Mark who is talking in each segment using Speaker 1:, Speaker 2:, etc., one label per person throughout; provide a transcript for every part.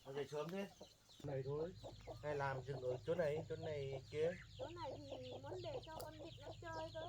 Speaker 1: Mà dậy sớm thế? Này thôi. Hay làm dừng ở chỗ này kia.
Speaker 2: Chỗ này thì muốn để cho con vịt nó chơi cơ.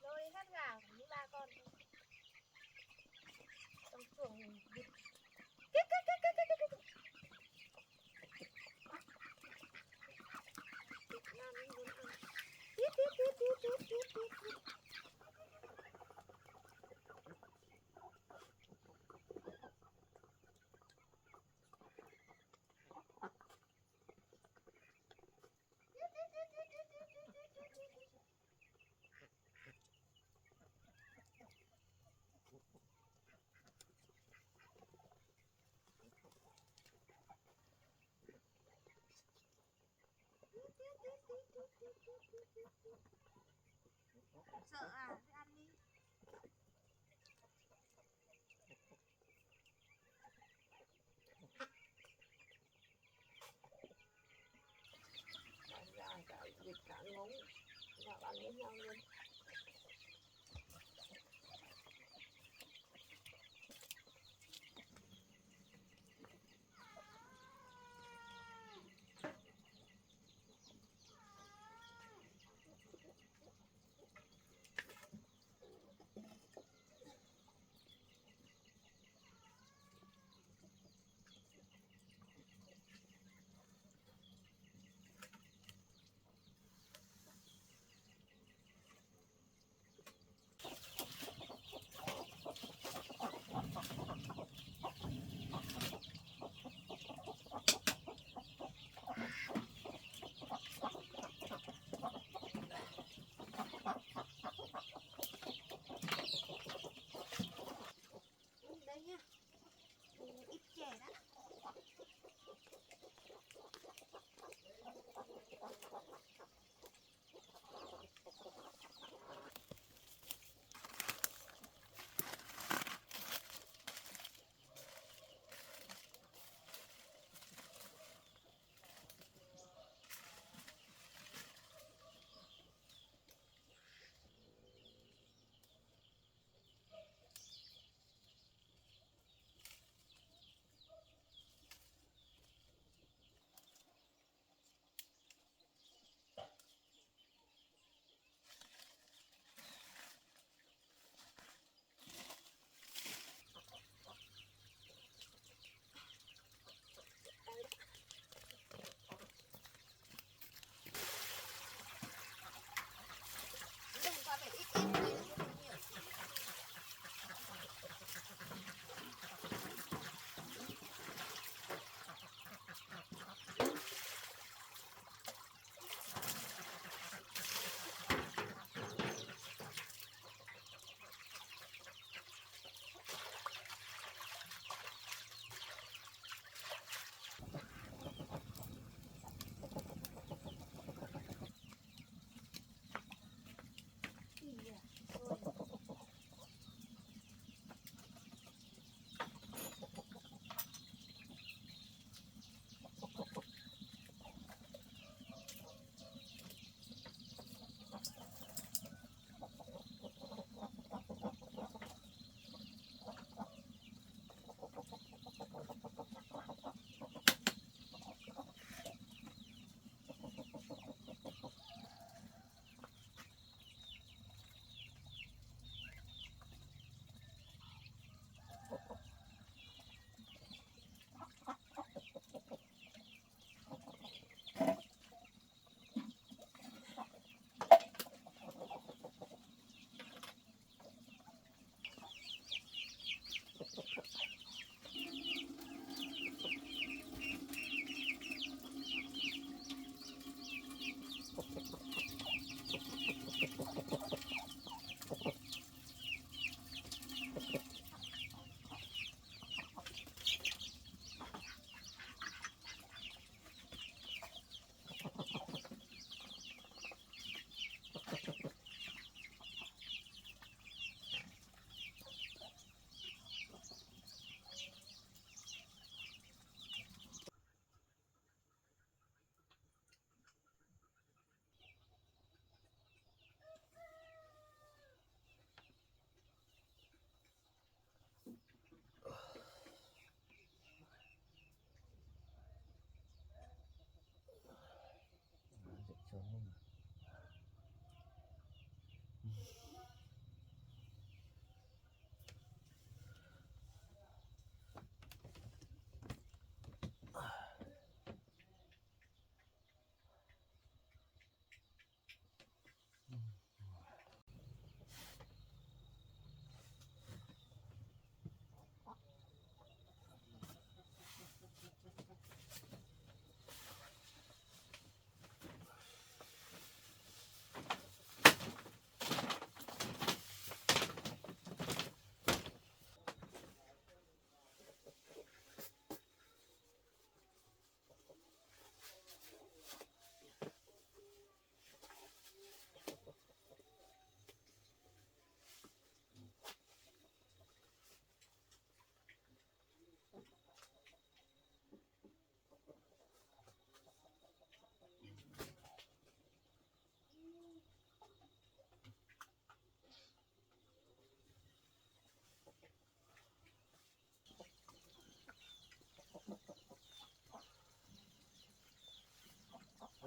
Speaker 2: Rồi hết gà của những ba con trong chuồng vịt. Nam muốn ăn. Tiếp tiếp tiếp tiếp tiếp tiếp tiếp tiếp. Sợ à? Thế ăn đi. Cả vịt cả ngỗng và ăn với nhau luôn.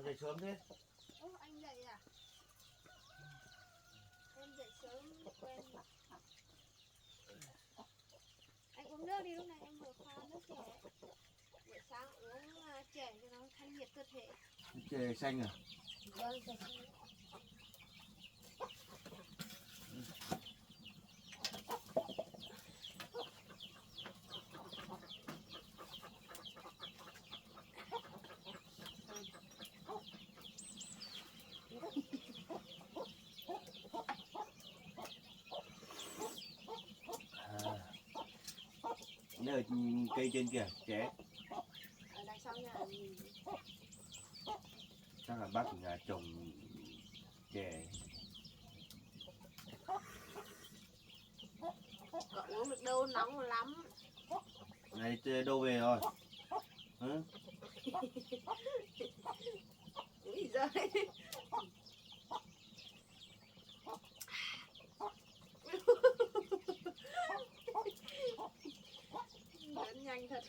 Speaker 1: Sao dậy sớm thế?
Speaker 2: Ô, anh dậy à? Em dậy sớm quen. Anh uống nước đi, lúc này em vừa pha nước chè. Buổi sáng uống chè cho nó thanh nhiệt cơ thể.
Speaker 1: Chè xanh à?
Speaker 2: Vâng, chè xanh.
Speaker 1: Đây là cây trên kìa, chè.
Speaker 2: Ở đằng sau nhà mình
Speaker 1: Chắc là bác ở nhà trồng chè.
Speaker 2: cậu uống được đâu, nóng lắm.
Speaker 1: Này đâu về rồi? Hả?
Speaker 2: Úi giời. Lớn nhanh thật.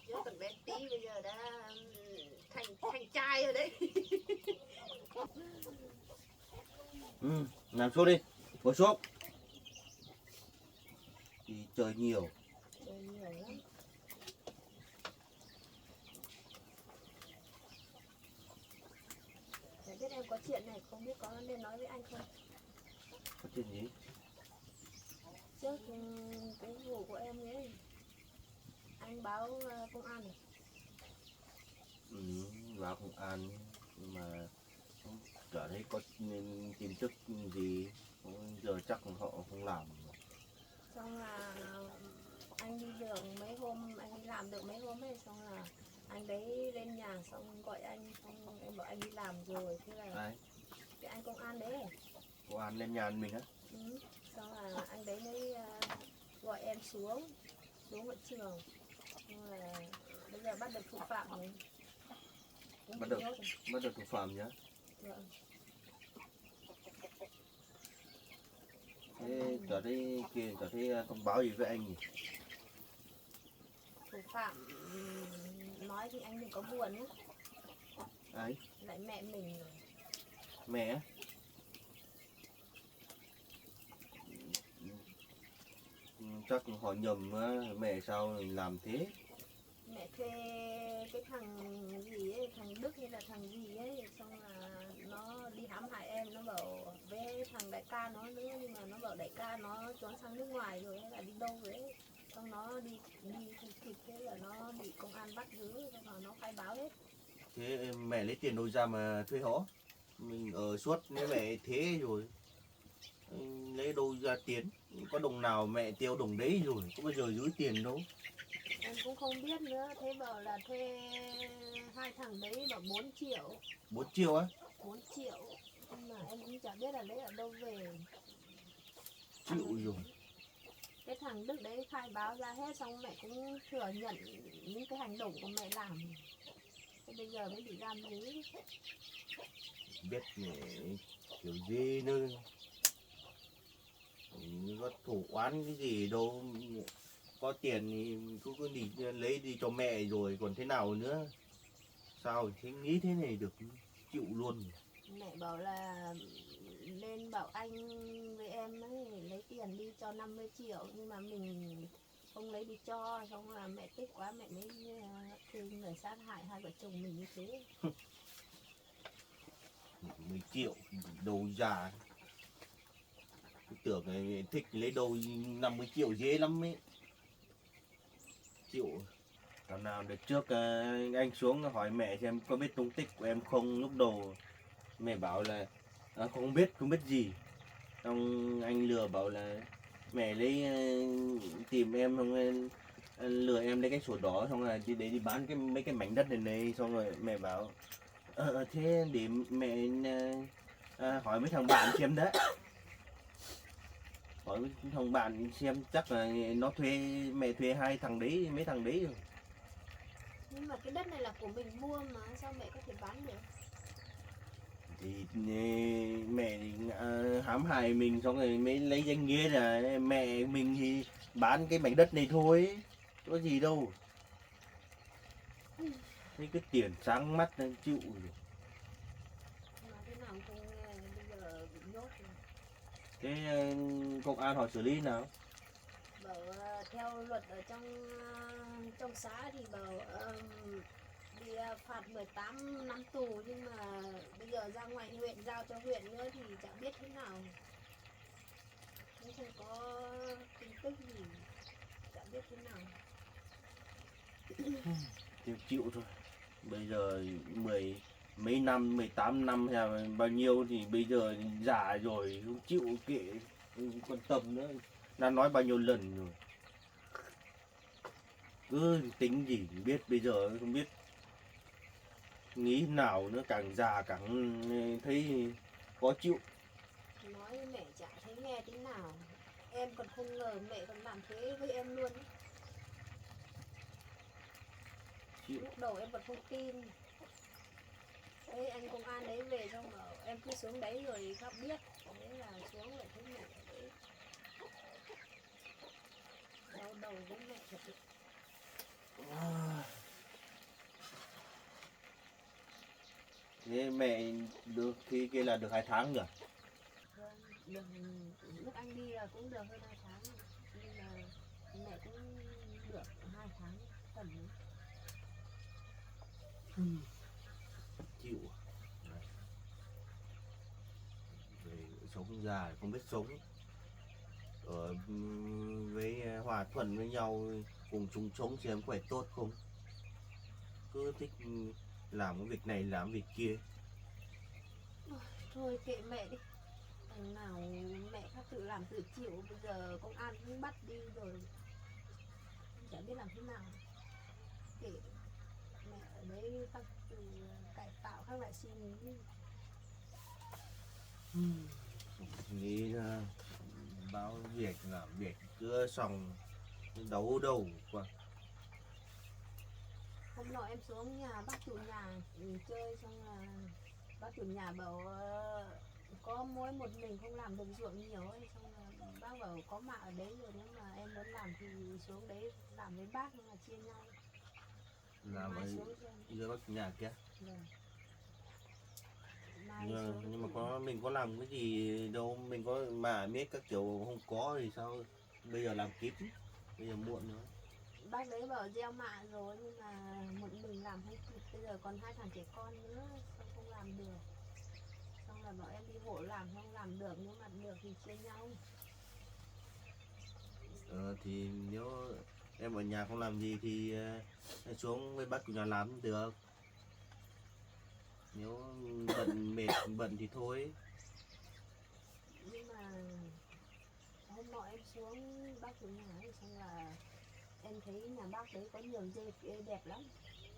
Speaker 2: Chứ còn bé tí bây giờ đã thành trai rồi đấy.
Speaker 1: Làm xuống đi, ngồi xuống. Thì trời nhiều.
Speaker 2: Trời nhiều lắm. Để biết em có chuyện này, không biết có nên nói với anh không?
Speaker 1: Có chuyện gì?
Speaker 2: Trước cái vụ của em ấy, anh báo công an rồi.
Speaker 1: Vào công an nhưng mà chả thấy có tin tức gì. Giờ chắc họ không làm.
Speaker 2: Xong là anh đi đường mấy hôm, anh đi làm được mấy hôm ấy, xong là anh đấy lên nhà xong gọi anh, xong em bảo anh đi làm rồi, thế là
Speaker 1: Ai?
Speaker 2: cái anh công an đấy.
Speaker 1: Công an lên nhà mình á?
Speaker 2: Xong là anh đấy mới gọi em xuống hiện trường. Nhưng mà bây giờ bắt được thủ phạm rồi.
Speaker 1: Bắt được thủ phạm nhá.
Speaker 2: Vâng.
Speaker 1: Thế chả thấy thông báo gì với anh nhỉ?
Speaker 2: Thủ phạm nói thì anh đừng có buồn nhé.
Speaker 1: Ai?
Speaker 2: Lại mẹ mình rồi.
Speaker 1: Mẹ á? Chắc họ nhầm á, mẹ sao làm thế?
Speaker 2: Mẹ thuê cái thằng gì ấy, thằng Đức hay là thằng gì ấy, xong là nó đi hãm hại em, nó bảo với thằng đại ca nó nữa, nhưng mà nó bảo đại ca nó trốn sang nước ngoài rồi hay là đi đâu rồi ấy. Xong nó đi không kịp, thế là nó bị công an bắt giữ, xong rồi nó khai báo hết.
Speaker 1: Thế mẹ lấy tiền đâu ra mà thuê họ? Mình ở suốt với mẹ thế rồi, lấy đâu ra tiền? Có đồng nào mẹ tiêu đồng đấy rồi, có bao giờ giữ tiền đâu.
Speaker 2: Em cũng không biết nữa, thế bảo là thuê hai thằng đấy bảo 4 triệu.
Speaker 1: 4 triệu á?
Speaker 2: 4 triệu, nhưng mà em cũng chả biết là lấy ở đâu về.
Speaker 1: Chịu rồi.
Speaker 2: Cái thằng Đức đấy khai báo ra hết, xong mẹ cũng thừa nhận những cái hành động của mẹ làm. Thế bây giờ mới bị giam giữ.
Speaker 1: Biết mẹ kiểu gì nữa, có thủ oán cái gì đâu, có tiền thì cứ đi lấy đi cho mẹ rồi còn thế nào nữa. Sao thế, nghĩ thế này được, chịu luôn.
Speaker 2: Mẹ bảo là lên bảo anh với em ấy lấy tiền đi cho 50 triệu, nhưng mà mình không lấy đi cho, xong là mẹ tức quá mẹ mới tìm người sát hại hai vợ chồng mình như thế.
Speaker 1: 10 triệu đâu ra, tưởng này thích lấy đâu 50 triệu dễ lắm ấy. Chịu. Lần nào được trước anh xuống hỏi mẹ xem có biết tung tích của em không, lúc đầu mẹ bảo là không biết gì. Xong anh lừa bảo là mẹ lấy tìm em, xong lừa em lấy cái sổ đỏ, xong rồi đi để đi bán mấy cái mảnh đất này, xong rồi mẹ bảo thế để mẹ hỏi mấy thằng bạn xem đấy, hỏi mấy thằng bạn xem chắc là nó thuê, mẹ thuê hai thằng đấy, mấy thằng đấy rồi.
Speaker 2: Nhưng mà cái đất này là của mình mua mà, sao mẹ có thể bán được?
Speaker 1: Thì mẹ thì hãm hại mình xong rồi mới lấy danh nghĩa là mẹ mình thì bán cái mảnh đất này thôi, có gì đâu. Thấy cái tiền sáng mắt nên chịu rồi.
Speaker 2: Nói thế nào không nghe, bây giờ bị nhốt rồi.
Speaker 1: Thế công an họ xử lý nào?
Speaker 2: Bảo theo luật ở trong xã thì bảo bị phạt 18 năm tù, nhưng mà bây giờ ra ngoài huyện giao cho huyện nữa thì chẳng biết thế nào, cũng không có tin tức gì, chẳng biết thế nào.
Speaker 1: Thì chịu thôi. Bây giờ mấy năm, 18 năm hay là bao nhiêu thì bây giờ già rồi không chịu kệ, không quan tâm nữa. Đã nói bao nhiêu lần rồi. Cứ tính gì biết, bây giờ không biết nghĩ nào nữa, càng già càng thấy khó chịu.
Speaker 2: Nói với mẹ chả thấy nghe thế nào, em còn không ngờ mẹ còn làm thế với em luôn ấy.
Speaker 1: Chịu.
Speaker 2: Lúc đầu em còn không tin. Đấy, anh công an đấy về xong bảo em cứ xuống đấy rồi khắp biết. Thế là xuống lại thấy mẹ ở đấy. Đau đầu với mẹ thật sự.
Speaker 1: Thế mẹ được khi kia là được 2 tháng rồi.
Speaker 2: Vâng, được, lúc anh đi là cũng được hơn 2 tháng. Nhưng mà mẹ cũng được 2 tháng tầm đấy.
Speaker 1: Chịu. Về sống già không biết sống. Ở với hòa thuận với nhau, cùng chung sống xem khỏe tốt không. Cứ thích làm cái việc này làm việc kia.
Speaker 2: Thôi kệ mẹ đi. Thằng nào mẹ khác tự làm tự chịu. Bây giờ công an cũng bắt đi rồi, chả biết làm thế nào. Kệ mẹ ở đấy khác tự cải tạo, khác lại suy nghĩ.
Speaker 1: Nghĩ là báo việc làm việc cứ xong đấu đầu quá.
Speaker 2: Hôm nọ em xuống nhà bác chủ nhà chơi, xong là bác chủ nhà bảo có mỗi một mình không làm được ruộng nhiều ấy, xong là bác bảo có mạ ở đấy rồi, nếu mà em muốn làm thì xuống đấy làm với bác, nhưng mà chia nhau.
Speaker 1: Làm
Speaker 2: Mai
Speaker 1: ở
Speaker 2: xuống xem.
Speaker 1: dưới bắc nhà kia.
Speaker 2: Vâng. Mai xuống
Speaker 1: Nhưng mà
Speaker 2: thì
Speaker 1: có mình có làm cái gì đâu, mình có mà biết các kiểu không có thì sao bây giờ làm kịp, bây giờ muộn rồi.
Speaker 2: bác đấy bảo gieo mạ rồi, nhưng mà một mình làm không kịp, bây giờ còn 2 thằng trẻ con nữa, xong không làm được. Xong là bảo em đi hộ làm, không làm được, nếu mà được thì chia nhau.
Speaker 1: Thì nếu em ở nhà không làm gì thì xuống với bác của nhà làm cũng được. Nếu bận mệt bận thì thôi.
Speaker 2: Nhưng mà hôm nọ em xuống bác chủ nhà ấy, xong là em thấy nhà bác đấy có nhiều dê đẹp lắm,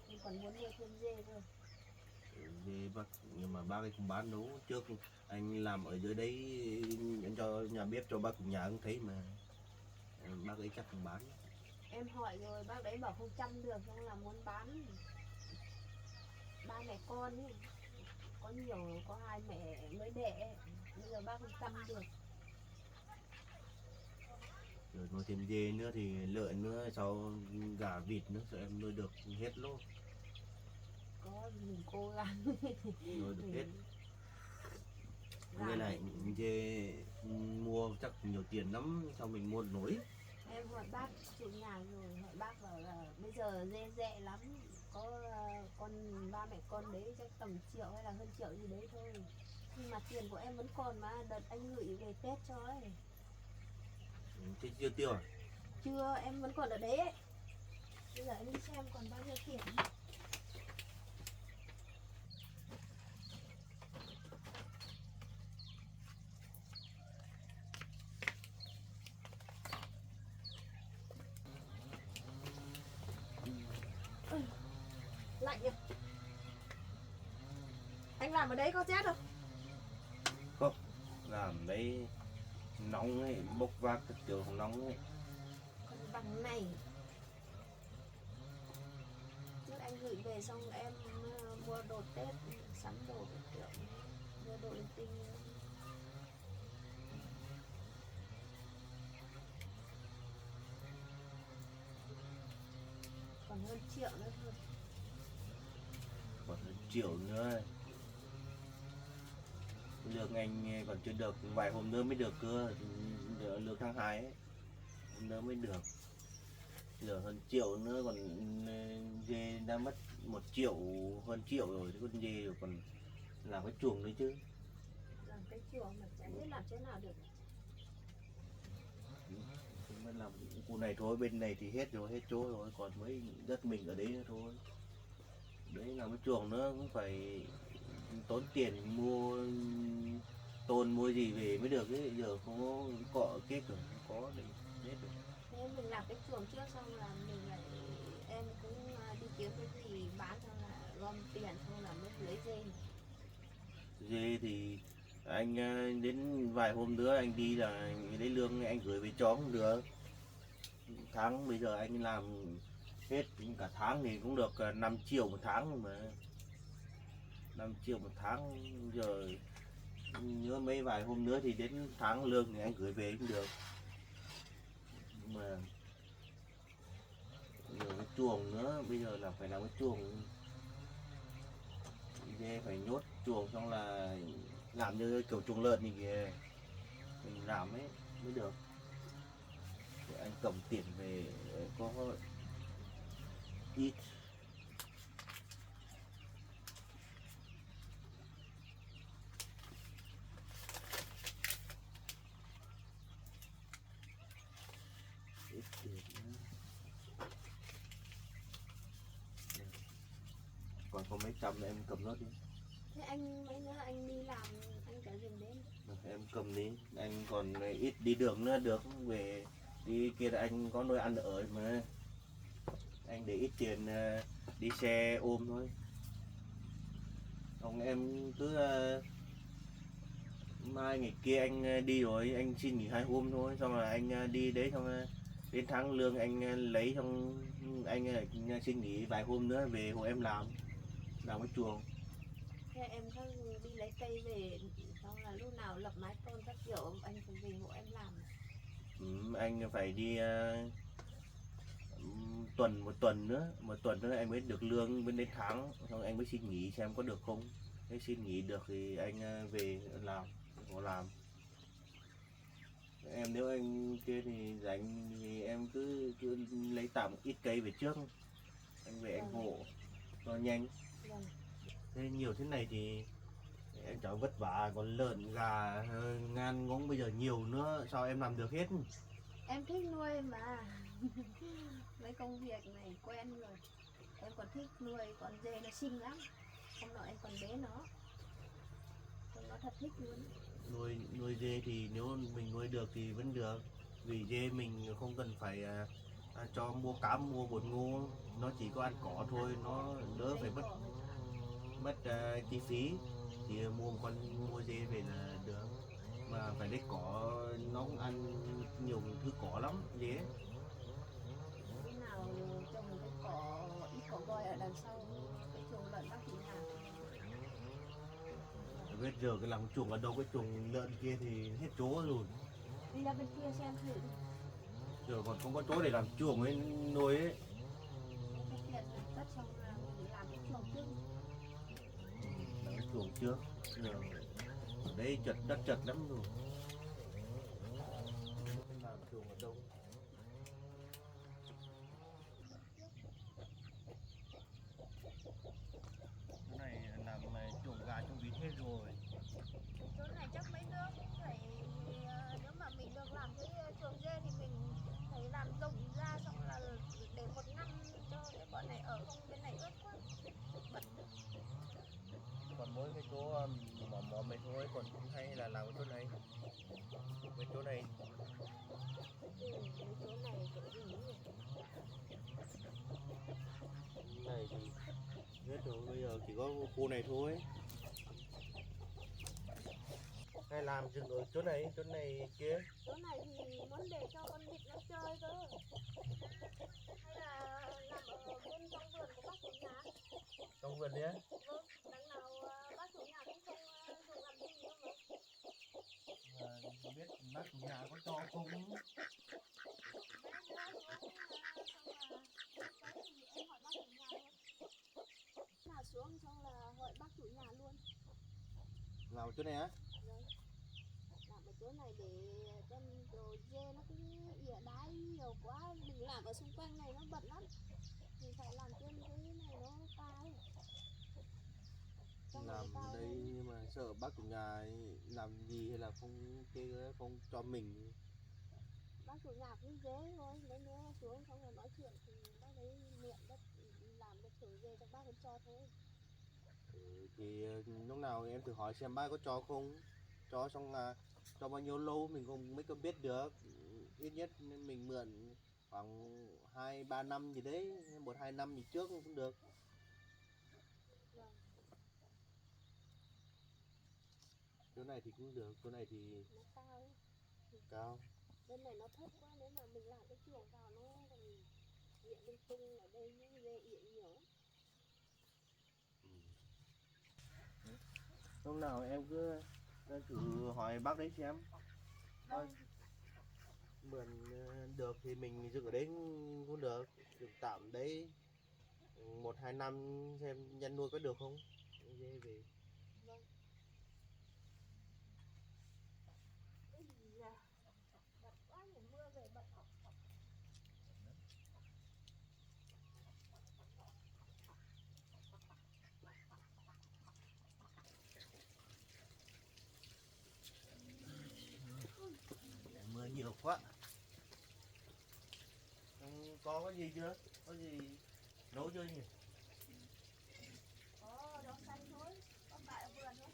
Speaker 2: em còn muốn nuôi thêm dê cơ.
Speaker 1: Thì bác, nhưng mà bác ấy không bán đâu, trước anh làm ở dưới đấy anh cho nhà bếp cho bác của nhà cũng thấy mà. Bác ấy chắc không bán.
Speaker 2: Em hỏi rồi, bác đấy bảo không chăm được, xong là muốn bán. Ba mẹ con ấy, có nhiều, có 2 mẹ mới đẻ, bây giờ bác không chăm được.
Speaker 1: Rồi nuôi thêm dê nữa thì lợn nữa, sau gà vịt nữa, sợ em nuôi được hết luôn.
Speaker 2: Có mình cố gắng.
Speaker 1: Nuôi được hết. Với
Speaker 2: Làm
Speaker 1: lại dê mua chắc nhiều tiền lắm, sao mình mua nổi.
Speaker 2: em hỏi bác chủ nhà rồi, hỏi bác bảo là bây giờ dê rẻ lắm, có con ba mẹ con đấy chắc tầm triệu hay là hơn triệu gì đấy thôi, nhưng mà tiền của em vẫn còn mà, đợt anh gửi về Tết cho ấy.
Speaker 1: Thế chưa tiêu à?
Speaker 2: Chưa, em vẫn còn ở đấy ấy. Bây giờ em đi xem còn bao nhiêu tiền. Lạnh nhỉ? Anh làm ở đấy có rét không?
Speaker 1: Không, làm đấy nóng ấy, bốc vác các kiểu nóng ấy.
Speaker 2: Còn bằng này. Trước anh gửi về xong em mua đồ Tết, sắm đồ các kiểu, mua đồ linh tinh. hơn triệu nữa thôi.
Speaker 1: Còn hơn triệu nữa. Lương anh còn chưa được, vài hôm nữa mới được cơ. Lương tháng 2 ấy, hôm nữa mới được. Giờ hơn triệu nữa còn dê đã mất 1 triệu, hơn triệu rồi, chứ con dê rồi còn làm cái chuồng đấy chứ.
Speaker 2: Làm cái chuồng mà chả biết làm thế nào được.
Speaker 1: Chúng mới làm khu này thôi, bên này thì hết rồi, hết chỗ rồi, còn mấy đất mình ở đấy nữa thôi. Đấy làm cái chuồng nữa cũng phải tốn tiền mua tôn mua gì về mới được ấy, giờ không có cọ kết rồi, không có để hết rồi.
Speaker 2: Thế mình làm cái chuồng trước xong là mình lại em cũng đi kiếm cái gì bán xong là gom tiền xong là mới lấy dê.
Speaker 1: Dê thì anh đến vài hôm nữa anh đi là anh lấy lương anh gửi về cho cũng được. Tháng bây giờ anh làm hết cả tháng thì cũng được 5 triệu một tháng mà. 5 triệu một tháng giờ, nhớ mấy vài hôm nữa thì đến tháng lương thì anh gửi về cũng được. Nhưng mà giờ cái chuồng nữa, bây giờ là phải làm cái chuồng dê, phải nhốt chuồng xong là làm như kiểu chuồng lợn thì kìa, mình làm ấy mới được. Để anh cầm tiền về có ít. Ít tiền nữa. Còn có mấy trăm em cầm nốt đi.
Speaker 2: Thế anh mấy nữa anh đi làm anh cả dùm đến.
Speaker 1: Em cầm đi, anh còn ít đi đường nữa được, về đi kia là anh có nơi ăn ở mà. Anh để ít tiền đi xe ôm thôi. Còn em cứ mai ngày kia anh đi rồi anh xin nghỉ 2 hôm thôi, xong là anh đi đấy, xong đến tháng lương anh lấy, xong anh xin nghỉ vài hôm nữa về hộ em làm cái chuồng.
Speaker 2: Thế em có đi lấy cây về xong là lúc nào lập mái tôn các kiểu anh phải về hộ em làm.
Speaker 1: Anh phải đi một tuần nữa anh mới được lương, mới đến tháng xong anh mới xin nghỉ xem có được không. Nếu xin nghỉ được thì anh về làm, họ làm. Em nếu anh kia thì rảnh thì em cứ lấy tạm ít cây về trước, anh về anh hộ cho nhanh.
Speaker 2: Vâng.
Speaker 1: Thế nhiều thế này thì em cháu vất vả, còn lợn gà ngan ngỗng bây giờ nhiều nữa sao em làm được hết.
Speaker 2: Em thích nuôi mà. Mấy công việc này quen rồi. Em còn thích nuôi con dê nó xinh lắm. Hôm nọ em còn bế nó. Trông nó thật thích luôn.
Speaker 1: Nuôi dê thì nếu mình nuôi được thì vẫn được, vì dê mình không cần phải cho mua cám mua bột ngô, nó chỉ có ăn cỏ thôi, nó đỡ phải mất mất chi phí. Thì mua dê về là được, mà phải lấy cỏ, nó cũng ăn nhiều thứ cỏ lắm dê.
Speaker 2: Lúc nào trồng một cái cỏ ít cỏ voi ở đằng sau cái chuồng lợn bác chị Hà.
Speaker 1: Bây giờ cái làm chuồng ở đâu, cái chuồng lợn kia thì hết chỗ rồi.
Speaker 2: Đi ra bên kia xem thử đi.
Speaker 1: Giờ còn không có chỗ để làm chuồng ấy, nuôi ấy.
Speaker 2: Em có tiền đất xong là làm cái chuồng trước.
Speaker 1: Làm cái chuồng trước. Giờ ở đây đất chật lắm rồi. Làm chuồng ở đâu? Cái này làm chuồng gà chuồng vịt hết rồi.
Speaker 2: Chỗ này chắc mấy đứa cũng phải nếu mà mình được làm cái chuồng dê thì mình phải làm rộng ra xong là để một năm cho cái bọn này ở, không bên này ướt quá. Bẩn.
Speaker 1: Còn mỗi cái chỗ mỏ này thôi, còn cũng hay là làm cái chỗ này. Cái chỗ này
Speaker 2: Mấy chỗ này kiểu gì nhỉ?
Speaker 1: này thì hết rồi, bây giờ chỉ có khu này thôi. Hay làm dừng ở chỗ này kia.
Speaker 2: Chỗ này thì muốn để cho con vịt nó chơi cơ. Hay là làm ở bên trong vườn của bác chủ nhà.
Speaker 1: Trong vườn nhé.
Speaker 2: Vâng, đằng nào bác chủ nhà cũng không dùng làm gì đâu mà.
Speaker 1: Không biết bác chủ nhà có cho không.
Speaker 2: Mấy đứa xuống xong là cái thì em hỏi
Speaker 1: Làm ở chỗ này á?
Speaker 2: Vâng. Làm ở chỗ này để cho đồ dê nó cứ ỉa đái nhiều quá, mình làm ở xung quanh này nó bận lắm, mình phải làm trên cái này nó cao, trong này nó
Speaker 1: Làm
Speaker 2: cao
Speaker 1: đây
Speaker 2: hơn.
Speaker 1: nhưng mà sợ bác chủ nhà ấy làm gì hay là không cái không cho mình.
Speaker 2: Bác chủ nhà cứ dế thôi, lấy nữa xuống xong rồi nói chuyện thì bác đấy miệng đất làm được thử dê cho bác ấy cho thôi.
Speaker 1: Thì lúc nào em thử hỏi xem bác có cho không, cho xong là cho bao nhiêu lâu mình cũng mới có biết được. Ít nhất mình mượn khoảng 2-3 năm gì đấy, 1-2 năm gì trước cũng được.
Speaker 2: Vâng.
Speaker 1: Chỗ này thì cũng được, chỗ này thì
Speaker 2: Nó cao,
Speaker 1: cao.
Speaker 2: bên này nó thấp quá, nếu mà mình làm cái chuồng vào nó còn ỉa lung tung, ở đây những dê ỉa nhiều lắm.
Speaker 1: Lúc nào em cứ thử hỏi bác đấy xem. Thôi,
Speaker 2: Vâng.
Speaker 1: mượn được thì mình dựng ở đấy cũng được, dựng tạm đấy 1-2 năm xem nhân nuôi có được không. Dê về.
Speaker 2: Vâng. Ui da, bận quá nhỉ, mưa về bận.
Speaker 1: Mưa nhiều quá. Có gì chưa? Có gì nấu chưa nhỉ?
Speaker 2: Rau xanh thôi, có tại ở vườn thôi.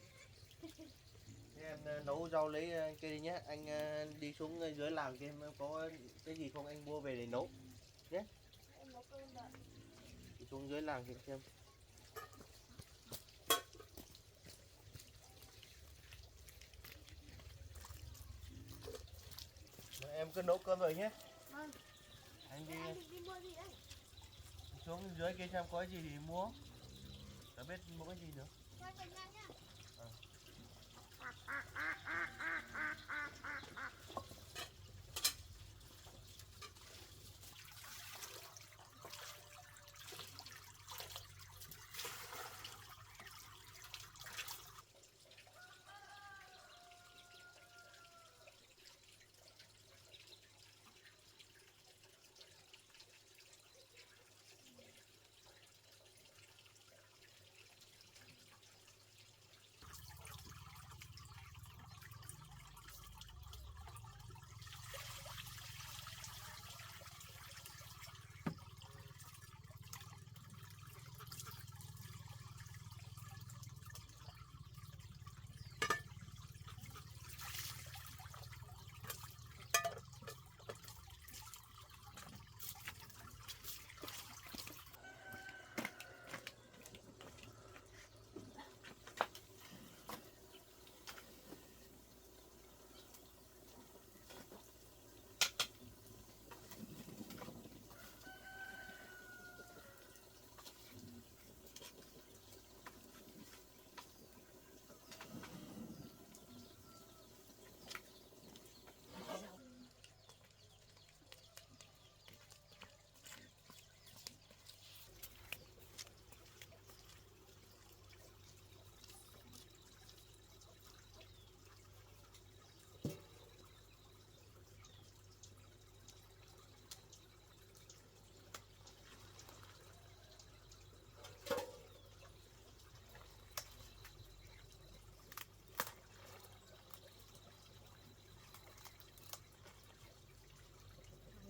Speaker 1: Thế em nấu rau lấy cây đi nhé. Anh đi xuống dưới làng kia em có cái gì không anh mua về để nấu nhé.
Speaker 2: Em nấu cơm đợi.
Speaker 1: Đi xuống dưới làng thì xem. Rồi, em cứ nấu cơm rồi nhé.
Speaker 2: Vâng.
Speaker 1: Anh
Speaker 2: Thế
Speaker 1: đi
Speaker 2: anh định đi mua gì đây?
Speaker 1: xuống dưới kia xem có gì thì mua. Đã biết mua cái gì nữa.
Speaker 2: Cho anh nhanh nhá.
Speaker 1: Ờ.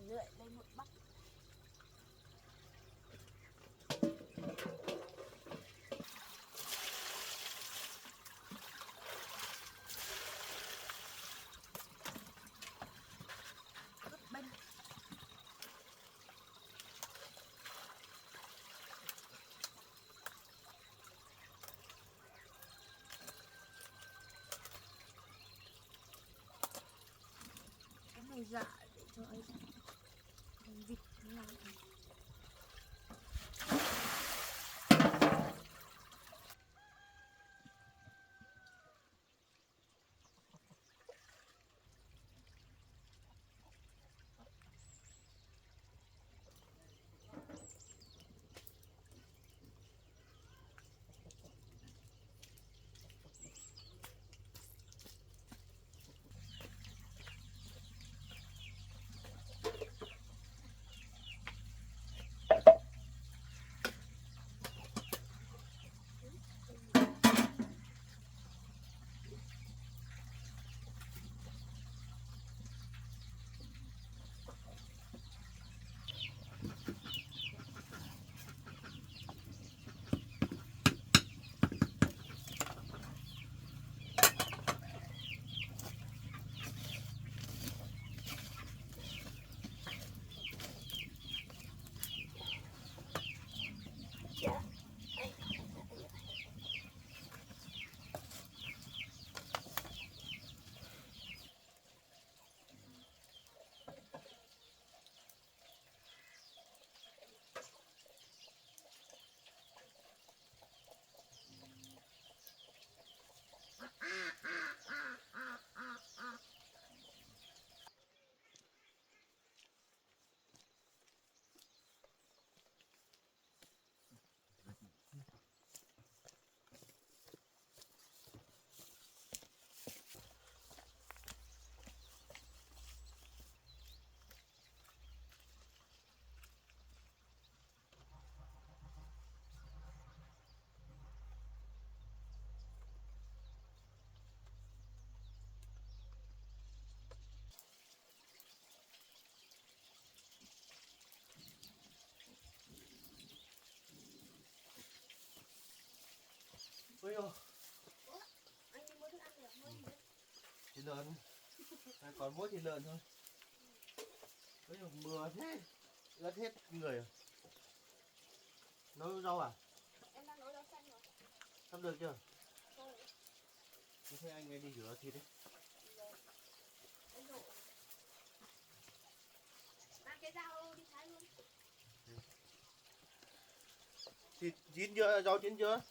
Speaker 2: Lưỡi đây một bắp. Ướp bánh. Cái này dạ để cho ấy vịt nó làm.
Speaker 1: lợn. Còn mỗi thịt lợn thôi. Bây giờ mưa thế, ướt hết người rồi. Nấu rau à?
Speaker 2: Em đang nấu rau xanh rồi.
Speaker 1: Sắp được chưa?
Speaker 2: Thôi.
Speaker 1: Thế anh ấy đi rửa thịt đi.
Speaker 2: Rồi. Em đổ. Mang cái dao đi thái luôn.
Speaker 1: Thịt chín chưa? Rau chín chưa?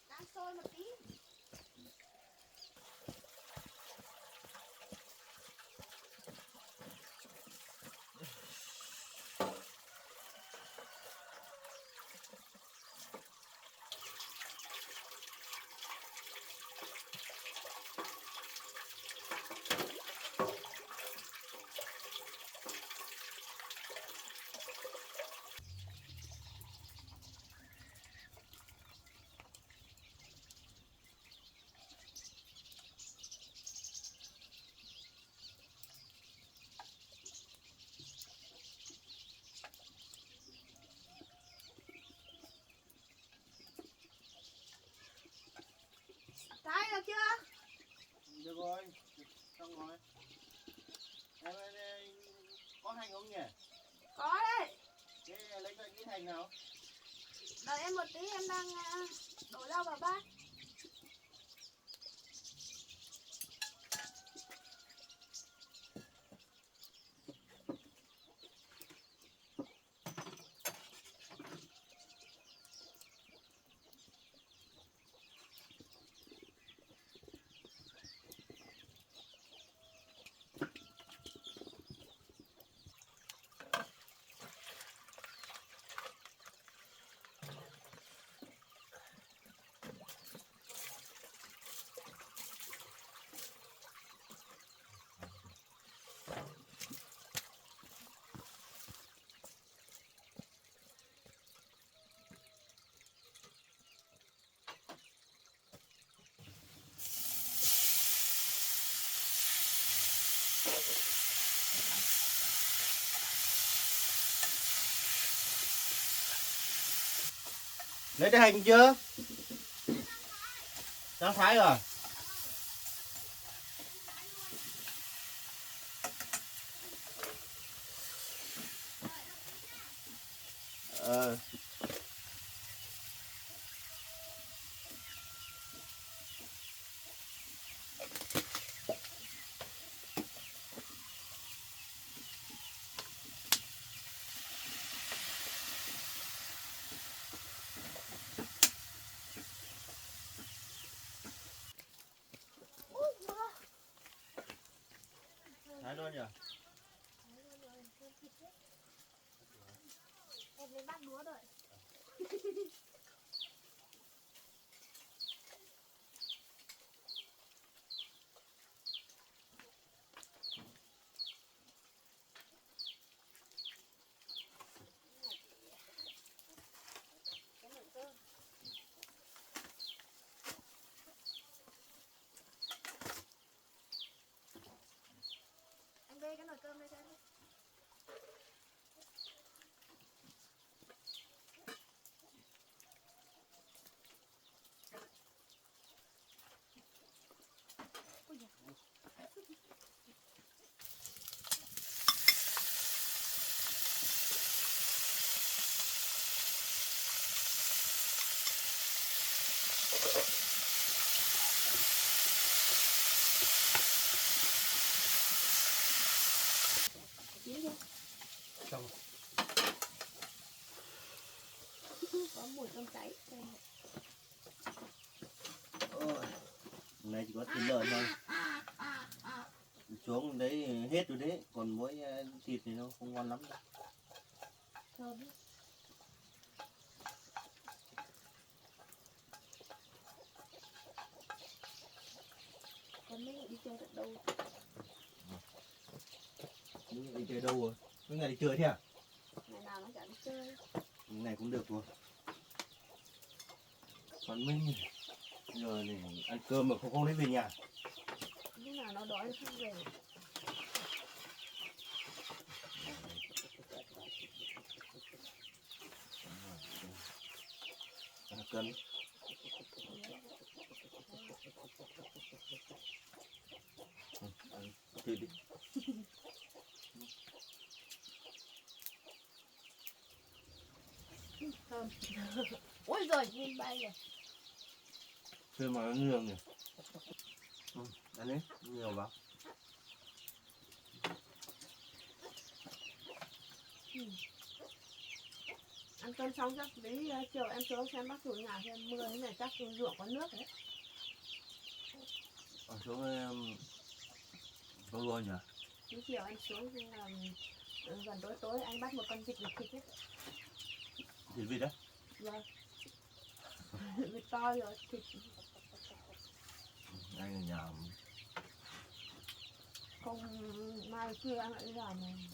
Speaker 2: Đang sôi một tí. Thái được chưa?
Speaker 1: Được rồi, xong rồi. Em có hành không nhỉ?
Speaker 2: Có đấy.
Speaker 1: Thế lấy cho anh ít hành nào.
Speaker 2: Đợi em một tí, em đang đổ rau vào bát.
Speaker 1: Lấy cái hành chưa? Đang thái rồi. Ờ. Thái luôn nhỉ?
Speaker 2: Em lên bát đũa rồi. Cái nồi cơm. Anh bê cái nồi cơm đây cho em. Ui giời. Chín chưa?
Speaker 1: Xong.
Speaker 2: Có mùi cơm cháy.
Speaker 1: Ôi. Này chỉ có thịt lợn thôi. Xuống đấy hết rồi đấy, còn mỗi thịt thì nó không ngon lắm đâu.
Speaker 2: Thơm. Con mới đi chơi tận đâu?
Speaker 1: Đi chơi đâu rồi? Mấy ngày đi chơi thế à?
Speaker 2: Ngày nào nó chả đi chơi.
Speaker 1: Cái này cũng được rồi. Còn mình giờ này ăn cơm mà không lấy về nhà.
Speaker 2: Lúc nào nó đói nó không về.
Speaker 1: Cân. thử đi.
Speaker 2: Thơm. Ôi rồi nhìn bay rồi.
Speaker 1: Chơi mà nó nhiều nhỉ. Ăn đi, nhiều vào.
Speaker 2: Ăn cơm xong chắc tí chiều em xuống xem bác chủ nhà xem mưa thế này chắc ruộng có nước đấy.
Speaker 1: Ở xuống có luôn nhỉ.
Speaker 2: Tí chiều em xuống thì gần tối tối anh bắt một con vịt luộc thịt ấy.
Speaker 1: Thịt vịt á?
Speaker 2: Vâng. Vịt to rồi thịt.
Speaker 1: Anh ở nhà
Speaker 2: Không mai kia anh lại đi làm này.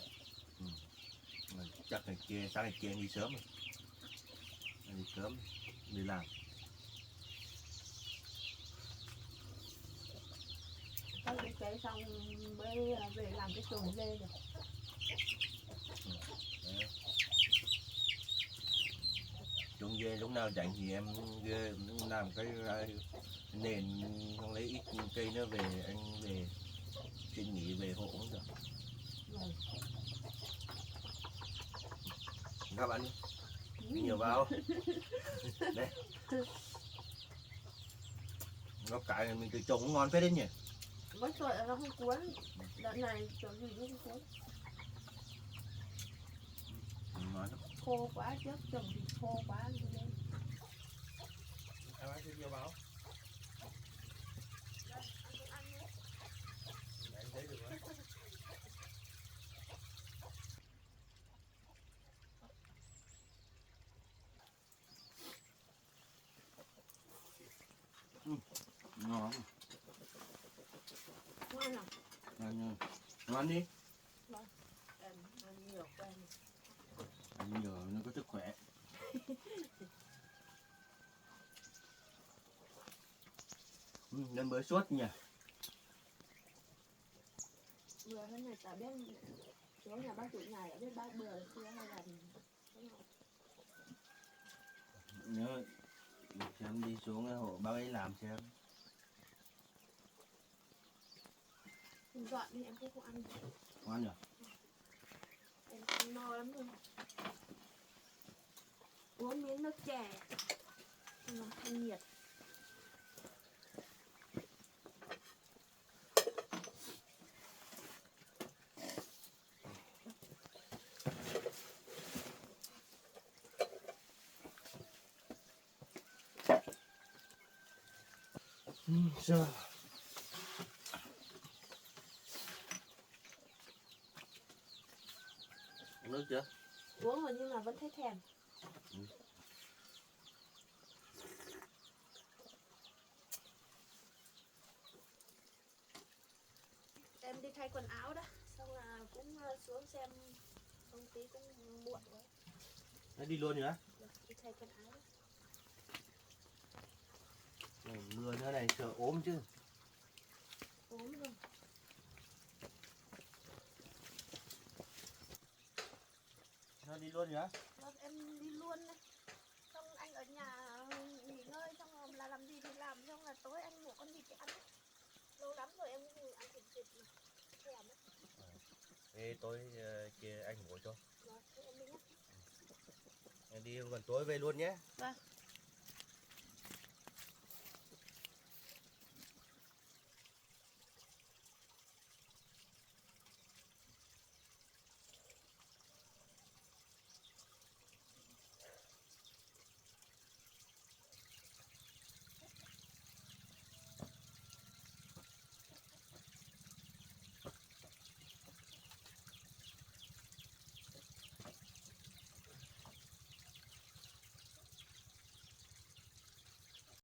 Speaker 1: chắc ngày kia sáng ngày kia anh đi sớm rồi. Anh đi sớm đi làm.
Speaker 2: Có cái kế xong mới về làm cái chuồng dê được.
Speaker 1: Đấy. Chung dê lúc nào rảnh thì em làm cái nền, không lấy ít cây nữa về, anh về xin nghỉ về hộ cũng được.
Speaker 2: Vâng.
Speaker 1: Các bạn đi nhiều vào. Đây ngóc cải này mình tự trồng cũng ngon phết đấy nhỉ.
Speaker 2: Với sợi nó không cuốn. Đợt này kiểu gì nó không cuốn.
Speaker 1: Ngon lắm.
Speaker 2: Khô quá trước trồng thì khô quá như thế.
Speaker 1: Em ăn thêm nhiều báo. Anh thấy được rồi. Ngon.
Speaker 2: Ngon à?
Speaker 1: Ngon đi.
Speaker 2: Em ăn nhiều quen.
Speaker 1: Ăn nhiều nó có sức khỏe. Nên bữa suốt nhỉ.
Speaker 2: Bữa thế này chả biết chỗ nhà bác chủ nhà đã biết bác bữa xưa hay là
Speaker 1: Nhớ xem đi xuống cái hộ bác ấy làm xem.
Speaker 2: dọn thì em cũng không ăn.
Speaker 1: Ngon nhỉ.
Speaker 2: Em ăn no lắm luôn. Uống miếng nước chè nó thanh nhiệt.
Speaker 1: Sao? Nước chưa?
Speaker 2: Uống rồi nhưng mà vẫn thấy thèm. Em đi thay quần áo đó, xong là cũng xuống xem không tí cũng muộn rồi.
Speaker 1: Nó đi luôn nhỉ?
Speaker 2: Đi thay quần áo đó.
Speaker 1: Mưa nữa này sợ ốm chứ.
Speaker 2: Ốm rồi.
Speaker 1: Nó đi luôn nhỉ?
Speaker 2: Vâng, em đi luôn đấy. Xong anh ở nhà nghỉ ngơi, xong rồi là làm gì thì làm, xong là tối anh mua con vịt để ăn. Lâu lắm rồi em ăn thịt vịt mà. Thèm ấy.
Speaker 1: Ê tối kia anh ngủ cho.
Speaker 2: Vâng, thế em đi nhé.
Speaker 1: Em đi gần tối về luôn nhé.
Speaker 2: Vâng.